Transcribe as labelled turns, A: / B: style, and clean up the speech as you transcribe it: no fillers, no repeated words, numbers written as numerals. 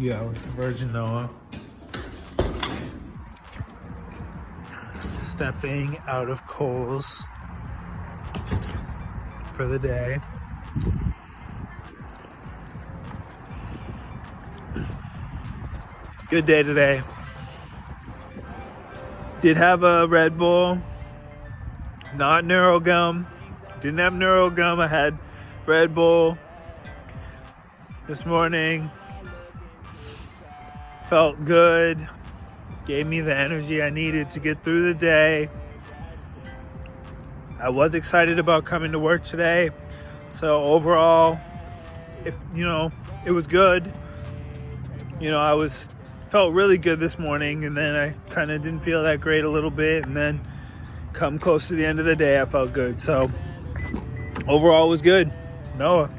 A: Yeah, it was Virgin Noah. Stepping out of Kohl's for the day. Good day today. Did have a Red Bull, not NeuroGum. Didn't have NeuroGum. I had Red Bull this morning. Felt good. Gave me the energy I needed to get through the day. I was excited about coming to work today. So overall, it was good. Felt really good this morning, and then I kind of didn't feel that great a little bit, and then come close to the end of the day, I felt good. So overall, it was good. Noah.